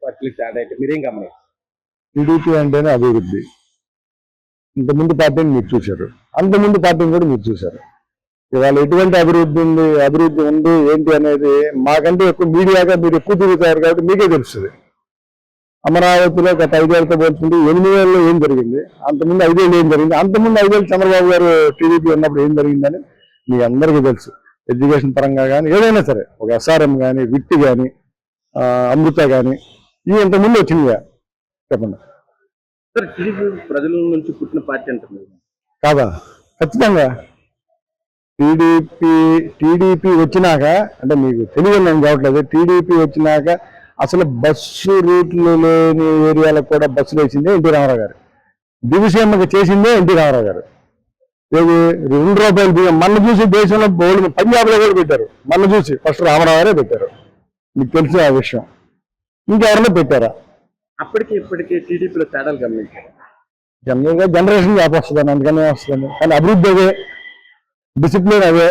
పార్టీలకు తేడా అయితే మీరేం గమనిస్తారు? టీడీపీ అంటేనే అభివృద్ధి. ఇంతకుముందు పార్టీని మీరు చూశారు, అంతకుముందు పార్టీని కూడా మీరు చూశారు. ఇవాళ ఎటువంటి అభివృద్ధి ఉంది ఏంటి అనేది మాకంటే ఎక్కువ మీడియాగా మీరు ఎక్కువ తిరుగుతారు కాబట్టి మీకే తెలుస్తుంది. అమరావతిలో గత 5 ఏళ్ళతో పోల్చుకుంటే 8 ఏళ్ళలో ఏం జరిగింది, అంతకుముందు 5 ఏళ్ళు ఏం జరిగింది, అంతకుముందు 5 ఏళ్ళు చంద్రబాబు గారు టీడీపీ ఉన్నప్పుడు ఏం జరిగిందని మీ అందరికీ తెలుసు. ఎడ్యుకేషన్ పరంగా కానీ ఏదైనా సరే, ఒక ఎస్ఆర్ఎం కానీ, విట్టి కానీ, అమృత కానీ, ఇవి ఇంతకుముందు వచ్చినాయా చెప్పండి. సార్, టీడీపీ ప్రజల నుంచి పుట్టిన పార్టీ అంటున్నారు కాదా? ఖచ్చితంగా టీడీపీ వచ్చినాక, అంటే మీకు తెలియదు నేను కావట్లేదు, టీడీపీ వచ్చినాక అసలు బస్సు రూట్లు లేని ఏరియాలకు కూడా బస్సులు వేసిందే ఎన్టీ రామారావు గారు. దివిసీమకి చేసిందే ఎన్టీ రామారావు గారు. ఏది ₹2 బియ్యం మన చూసి దేశంలో పంజాబ్లో కూడా పెట్టారు. మన చూసి ఫస్ట్ రామారావు గారే పెట్టారు. మీకు తెలిసిన ఆ విషయం. ఇంకెవరైనా పెట్టారా? అప్పటికి ఇప్పటికీ టీడీపీలో తేడాలు గమనించారు. జనరల్గా జనరేషన్ గ్యాప్ వస్తుందని అందుకనే వస్తుంది. కానీ అభివృద్ధి అదే, డిసిప్లిన్ అదే.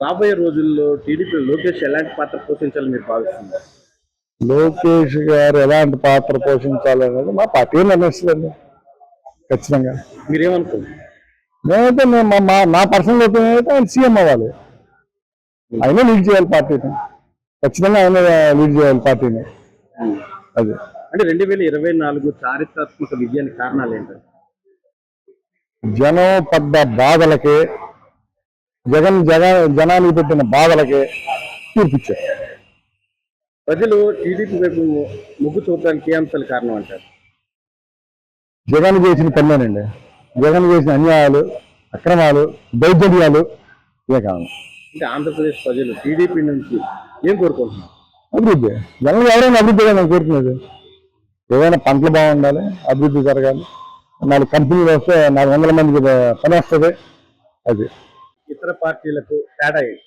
రాబోయే రోజుల్లో టీడీపీలో లోకేష్ ఎలాంటి పాత్ర పోషించాలని మీరు భావిస్తున్నారు? లోకేష్ గారు ఎలాంటి పాత్ర పోషించాలనేది మా పార్టీ నిర్ణయిస్తుందండి. ఖచ్చితంగా. మీరేమనుకుంటున్నారు? మేమైతే నా పర్సనల్ ఒపీనియన్ అయితే ఆయన సీఎం అవ్వాలి. ఆయనే లీడ్ చేయాలి పార్టీని. ఖచ్చితంగా ఆయన లీడ్ చేయాలి పార్టీని. అదే అంటే 2024 చారిత్రాత్మక విజయానికి కారణాలు ఏంటంటే జనం పడ్డ బాధలకే, జనానికి పెట్టిన బాధలకే తీర్పిచ్చారు. ప్రజలు టీడీపీ వైపు మొగ్గు చూపడానికి ఏ అంశాలు కారణం అంటారు? జగన్ చేసిన పనులేనండి. జగన్ చేసిన అన్యాయాలు, అక్రమాలు, దౌర్జన్యాలు ఇవే కారణం. అంటే ఆంధ్రప్రదేశ్ ప్రజలు టీడీపీ నుంచి ఏం కోరుకుంటున్నారు? అభివృద్ధి. జనం ఎవరైనా అభివృద్ధిగా నేను కోరుకునేది. ఏదైనా పంటలు బాగుండాలి, అభివృద్ధి జరగాలి, 4 కంపెనీలు వస్తే 400 మందికి పని వస్తుంది. అది ఇతర పార్టీలకు తేడా ఏంటి?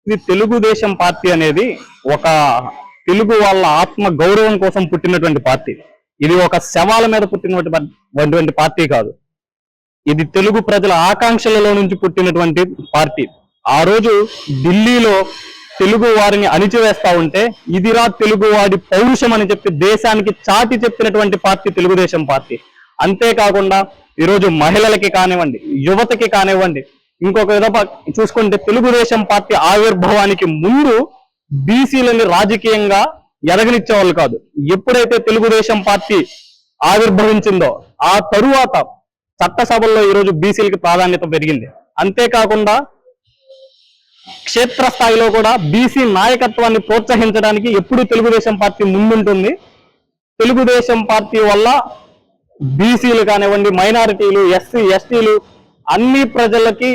ఇది తెలుగుదేశం పార్టీ అనేది ఒక తెలుగు వాళ్ళ ఆత్మ గౌరవం కోసం పుట్టినటువంటి పార్టీ. ఇది ఒక శవాల మీద పుట్టినటువంటి పార్టీ కాదు. ఇది తెలుగు ప్రజల ఆకాంక్షలలో నుంచి పుట్టినటువంటి పార్టీ. ఆ రోజు ఢిల్లీలో తెలుగు వారిని అణిచివేస్తా ఉంటే ఇదిరా తెలుగువాడి పౌరుషం అని చెప్పి దేశానికి చాటి చెప్పినటువంటి పార్టీ తెలుగుదేశం పార్టీ. అంతేకాకుండా ఈరోజు మహిళలకి కానివ్వండి, యువతకి కానివ్వండి, ఇంకొక విధంగా చూసుకుంటే తెలుగుదేశం పార్టీ ఆవిర్భావానికి ముందు బీసీలని రాజకీయంగా ఎదగనిచ్చేవాళ్ళు కాదు. ఎప్పుడైతే తెలుగుదేశం పార్టీ ఆవిర్భవించిందో ఆ తరువాత చట్టసభల్లో ఈరోజు బీసీలకి ప్రాధాన్యత పెరిగింది. అంతేకాకుండా క్షేత్రస్థాయిలో కూడా బీసీ నాయకత్వాన్ని ప్రోత్సహించడానికి ఎప్పుడు తెలుగుదేశం పార్టీ ముందుంటుంది. తెలుగుదేశం పార్టీ వల్ల బీసీలు కానివ్వండి, మైనారిటీలు, ఎస్సీ ఎస్టీలు అన్ని ప్రజలకి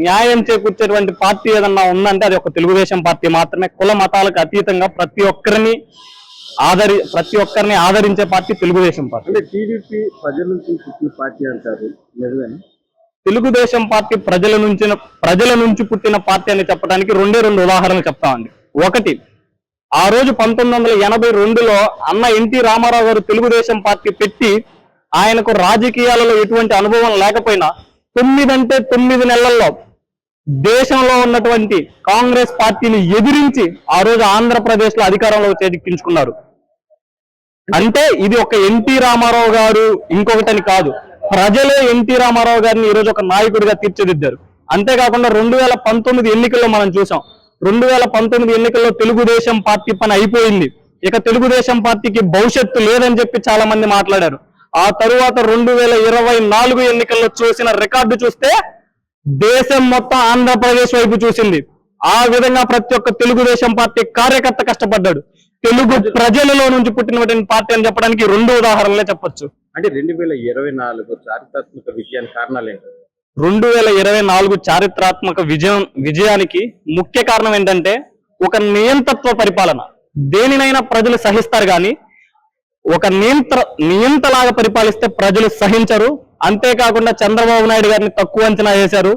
న్యాయం చేకూర్చేటువంటి పార్టీ ఏదన్నా ఉందంటే అది ఒక తెలుగుదేశం పార్టీ మాత్రమే. కుల మతాలకు అతీతంగా ప్రతి ఒక్కరిని ఆదరించే పార్టీ తెలుగుదేశం పార్టీ. అంటే టీడీపీ ప్రజల నుంచి పుట్టిన పార్టీ అంటారు, నిజమేనా? తెలుగుదేశం పార్టీ ప్రజల నుంచి పుట్టిన పార్టీ అని చెప్పడానికి 2 ఉదాహరణలు చెప్తామండి. ఒకటి, ఆ రోజు 1982లో అన్న ఎన్టీ రామారావు గారు తెలుగుదేశం పార్టీ పెట్టి ఆయనకు రాజకీయాలలో ఎటువంటి అనుభవం లేకపోయినా 9 నెలల్లో దేశంలో ఉన్నటువంటి కాంగ్రెస్ పార్టీని ఎదిరించి ఆ రోజు ఆంధ్రప్రదేశ్ లో అధికారంలో చేజిక్కించుకున్నారు. అంటే ఇది ఒక ఎన్టీ రామారావు గారు ఇంకొకటని కాదు, ప్రజలే ఎన్టీ రామారావు గారిని ఈరోజు ఒక నాయకుడిగా తీర్చిదిద్దారు. అంతేకాకుండా 2019 ఎన్నికల్లో మనం చూసాం. 2019 ఎన్నికల్లో తెలుగుదేశం పార్టీ పని అయిపోయింది, ఇక తెలుగుదేశం పార్టీకి భవిష్యత్తు లేదని చెప్పి చాలా మంది మాట్లాడారు. ఆ తరువాత 2024 ఎన్నికల్లో చూసిన రికార్డు చూస్తే దేశం మొత్తం ఆంధ్రప్రదేశ్ వైపు చూసింది. ఆ విధంగా ప్రతి ఒక్క తెలుగుదేశం పార్టీ కార్యకర్త కష్టపడ్డాడు. తెలుగు ప్రజలలో నుంచి పుట్టినటువంటి పార్టీ అని చెప్పడానికి 2 ఉదాహరణలే చెప్పొచ్చు. అంటే 2024 చారిత్రాత్మక విజయానికి కారణాలు ఏంటి? 2024 చారిత్రాత్మక విజయానికి ముఖ్య కారణం ఏంటంటే ఒక నియంతత్వ పరిపాలన. దేనినైనా ప్రజలు సహిస్తారు కానీ ఒక నియంతలాగా పరిపాలిస్తే ప్రజలు సహించరు. అంతేకాకుండా చంద్రబాబు నాయుడు గారిని తక్కువ అంచనా వేశారు.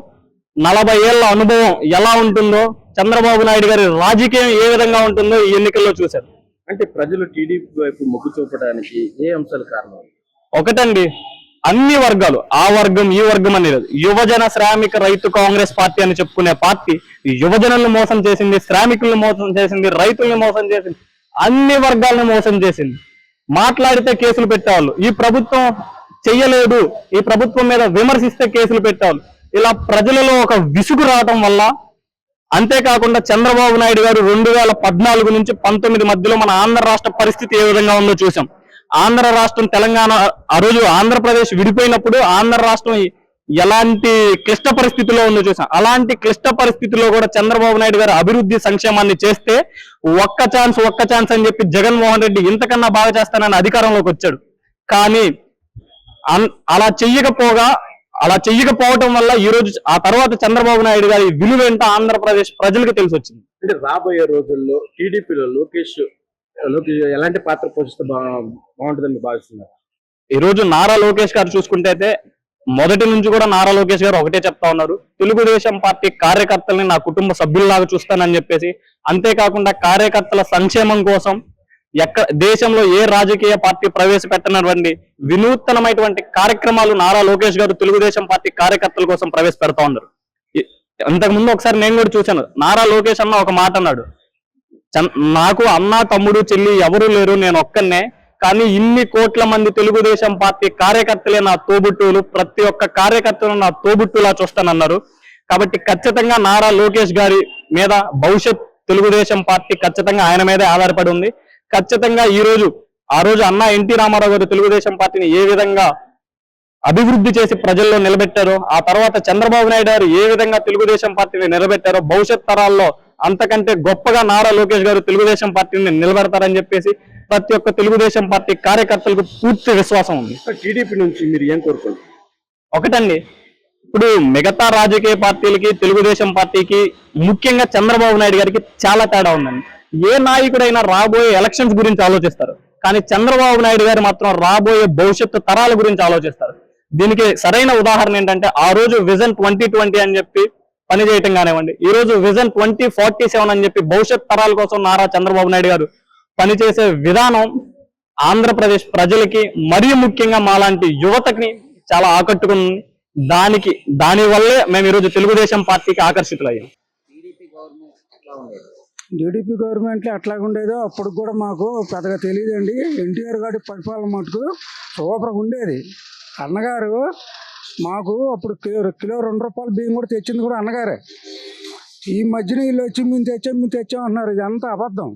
40 ఏళ్ల అనుభవం ఎలా ఉంటుందో, చంద్రబాబు నాయుడు గారి రాజకీయం ఏ విధంగా ఉంటుందో ఈ ఎన్నికల్లో చూశారు. అంటే ప్రజలు టీడీపీ వైపు మొగ్గు చూపడానికి ఏ అంశాలు కారణం? ఒకటండి, అన్ని వర్గాలు, ఆ వర్గం ఈ వర్గం అనేది, యువజన శ్రామిక రైతు కాంగ్రెస్ పార్టీ అని చెప్పుకునే పార్టీ యువజనులను మోసం చేసింది, శ్రామికులను మోసం చేసింది, రైతుల్ని మోసం చేసింది. అన్ని వర్గాలను మోసం చేసింది. మాట్లాడితే కేసులు పెట్టేవాళ్ళు, ఈ ప్రభుత్వం చెయ్యలేదు, ఈ ప్రభుత్వం మీద విమర్శిస్తే కేసులు పెట్టేవాళ్ళు. ఇలా ప్రజలలో ఒక విసుగు రావటం వల్ల, అంతేకాకుండా చంద్రబాబు నాయుడు గారు 2014 నుంచి 19 మధ్యలో మన ఆంధ్ర రాష్ట్ర పరిస్థితి ఏ విధంగా ఉందో చూసాం. ఆంధ్ర రాష్ట్రం తెలంగాణ, ఆ రోజు ఆంధ్రప్రదేశ్ విడిపోయినప్పుడు ఆంధ్ర రాష్ట్రం ఎలాంటి క్లిష్ట పరిస్థితిలో ఉందో చూసాం. అలాంటి క్లిష్ట పరిస్థితిలో కూడా చంద్రబాబు నాయుడు గారు అభివృద్ధి సంక్షేమాన్ని చేస్తే ఒక్క ఛాన్స్ అని చెప్పి జగన్మోహన్ రెడ్డి ఇంతకన్నా బాగా చేస్తానని అధికారంలోకి వచ్చాడు. కానీ అలా చెయ్యకపోవటం వల్ల ఈ రోజు ఆ తర్వాత చంద్రబాబు నాయుడు గారి విలువేంటో ఆంధ్రప్రదేశ్ ప్రజలకు తెలిసి వచ్చింది. అంటే రాబోయే రోజుల్లో టీడీపీలో లోకేష్ ఎలాంటి పాత్ర పోషిస్తే బాగుంటుందని భావిస్తున్నారు? ఈ రోజు నారా లోకేష్ గారు చూసుకుంటే అయితే మొదటి నుంచి కూడా నారా లోకేష్ గారు ఒకటే చెప్తా ఉన్నారు, తెలుగుదేశం పార్టీ కార్యకర్తల్ని నా కుటుంబ సభ్యుల్లాగా చూస్తానని చెప్పేసి. అంతేకాకుండా కార్యకర్తల సంక్షేమం కోసం దేశంలో ఏ రాజకీయ పార్టీ ప్రవేశపెట్టనటువంటి వినూత్నమైనటువంటి కార్యక్రమాలు నారా లోకేష్ గారు తెలుగుదేశం పార్టీ కార్యకర్తల కోసం ప్రవేశపెడతా ఉన్నారు. ఇంతకుముందు ఒకసారి నేను కూడా చూశాను, నారా లోకేష్ అన్న ఒక మాట అన్నాడు, నాకు అన్న తమ్ముడు చెల్లి ఎవరు లేరు, నేను ఒక్కనే, కానీ ఇన్ని కోట్ల మంది తెలుగుదేశం పార్టీ కార్యకర్తలే నా తోబుట్టువులు, ప్రతి ఒక్క కార్యకర్తను నా తోబుట్టులా చూస్తానన్నారు. కాబట్టి ఖచ్చితంగా నారా లోకేష్ గారి మీద భవిష్యత్ తెలుగుదేశం పార్టీ ఖచ్చితంగా ఆయన మీదే ఆధారపడి ఉంది. ఖచ్చితంగా ఆ రోజు అన్న ఎన్టీ రామారావు గారు తెలుగుదేశం పార్టీని ఏ విధంగా అభివృద్ధి చేసి ప్రజల్లో నిలబెట్టారో, ఆ తర్వాత చంద్రబాబు నాయుడు గారు ఏ విధంగా తెలుగుదేశం పార్టీని నిలబెట్టారో, భవిష్యత్ తరాల్లో అంతకంటే గొప్పగా నారా లోకేష్ గారు తెలుగుదేశం పార్టీని నిలబెడతారని చెప్పేసి ప్రతి ఒక్క తెలుగుదేశం పార్టీ కార్యకర్తలకు పూర్తి విశ్వాసం ఉంది. టీడీపీ నుంచి మీరు ఏం కోరుకుంటారు? ఒకటండి, ఇప్పుడు మిగతా రాజకీయ పార్టీలకి తెలుగుదేశం పార్టీకి ముఖ్యంగా చంద్రబాబు నాయుడు గారికి చాలా తేడా ఉందండి. ఏ నాయకుడైనా రాబోయే ఎలక్షన్స్ గురించి ఆలోచిస్తారు, కానీ చంద్రబాబు నాయుడు గారు మాత్రం రాబోయే భవిష్యత్తు తరాల గురించి ఆలోచిస్తారు. దీనికి సరైన ఉదాహరణ ఏంటంటే, ఆ రోజు విజన్ 2020 అని చెప్పి పనిచేయటం కానివ్వండి, ఈ రోజు విజన్ 2047 అని చెప్పి భవిష్యత్ తరాల కోసం నారా చంద్రబాబు నాయుడు గారు పనిచేసే విధానం ఆంధ్రప్రదేశ్ ప్రజలకి మరియు ముఖ్యంగా మాలాంటి యువతకి చాలా ఆకట్టుకుంది. దానివల్లే మేము ఈరోజు తెలుగుదేశం పార్టీకి ఆకర్షితులయ్యాం. టీడీపీ గవర్నమెంట్ అట్లాగే ఉండేదో అప్పుడు కూడా మాకు పెద్దగా తెలియదండి. ఎన్టీఆర్ గారి పరిపాలన మటుకు సూపర్గా ఉండేది. అన్నగారు మాకు అప్పుడు కిలో 2 రూపాయల బియ్యం కూడా తెచ్చింది కూడా అన్నగారే. ఈ మధ్యన వీళ్ళు వచ్చి మేము తెచ్చాం అంటున్నారు. ఇది అంతా అబద్ధం,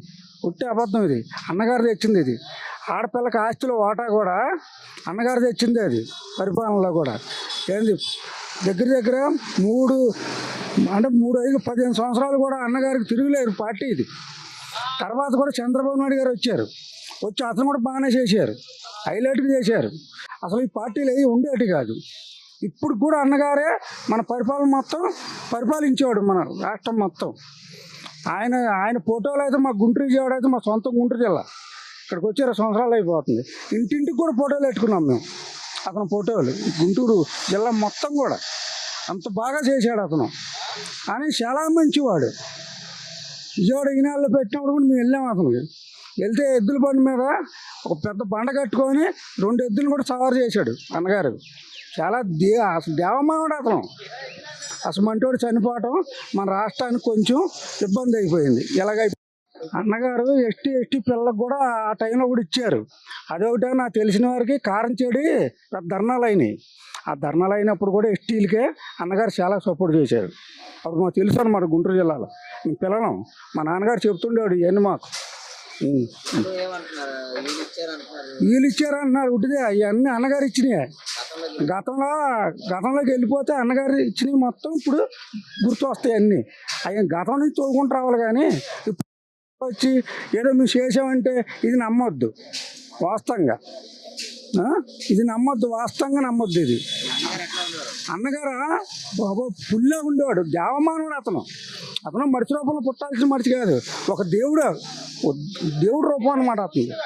ఉట్టి అబద్ధం. ఇది అన్నగారు తెచ్చింది. ఇది ఆడపిల్లకి ఆస్తిలో వాటా కూడా అన్నగారు తెచ్చింది. అది పరిపాలనలో కూడా ఏంది దగ్గర 3, 5, 15 సంవత్సరాలు కూడా అన్నగారికి తిరుగులేరు పార్టీ. ఇది తర్వాత కూడా చంద్రబాబు నాయుడు గారు వచ్చి అతను కూడా బాగానే చేశారు, హైలైట్గా చేశారు. అసలు ఈ పార్టీలు ఏవి ఉండేటి కాదు. ఇప్పుడు కూడా అన్నగారే మన పరిపాలన మొత్తం పరిపాలించేవాడు, మన రాష్ట్రం మొత్తం. ఆయన ఫోటోలు అయితే మా గుంటూరు విజయవాడ అయితే మా సొంత గుంటూరు జిల్లా. ఇక్కడికి వచ్చి 2 సంవత్సరాలు అయిపోతుంది. ఇంటింటికి కూడా ఫోటోలు పెట్టుకున్నాం మేము. అతను ఫోటోలు గుంటూరు జిల్లా మొత్తం కూడా అంత బాగా చేశాడు అతను. కానీ చాలా మంచివాడు. విజయవాడ ఈనాళ్ళు పెట్టినప్పుడు కూడా మేము వెళ్ళాము. అతనికి వెళ్తే ఎద్దుల బండి మీద ఒక పెద్ద బండ కట్టుకొని 2 ఎద్దులు కూడా సవారు చేశాడు అన్నగారు. చాలా అసలు దేవమానుడు అతను. అసలు మంటోడు చనిపోవటం మన రాష్ట్రానికి కొంచెం ఇబ్బంది అయిపోయింది. అన్నగారు ఎస్టీ పిల్లలకు కూడా ఆ టైంలో కూడా ఇచ్చారు. అదొకటే నాకు తెలిసిన వారికి కారంచేడి పెద్ద ధర్నాలు అయినాయి. ఆ ధర్నాలు అయినప్పుడు కూడా ఎస్టీలకే అన్నగారు చాలా సపోర్ట్ చేశారు. అప్పుడు మాకు తెలుసు అన్నమాట గుంటూరు జిల్లాలో. మేము పిల్లలం, మా నాన్నగారు చెప్తుండేవాడు ఇవన్నీ మాకు. వీళ్ళు ఇచ్చారంటున్నారు. ఉట్టిదే అవన్నీ అన్నగారు ఇచ్చినాయి. గతంలోకి వెళ్ళిపోతే అన్నగారు ఇచ్చినవి మొత్తం ఇప్పుడు గుర్తు వస్తాయి అన్నీ. అవి గతం నుంచి తోగుకుంటూ రావాలి. కానీ ఇప్పుడు వచ్చి ఏదో మేము చేసామంటే ఇది నమ్మొద్దు. వాస్తవంగా ఇది నమ్మొద్దు, వాస్తవంగా నమ్మొద్దు. ఇది అన్నగారు బాబా ఫుల్గా ఉండేవాడు, దేవమానుడు అతను మనిషి రూపంలో పుట్టాల్సిన మనిషి కాదు, ఒక దేవుడు రూపం అన్నమాట అతను.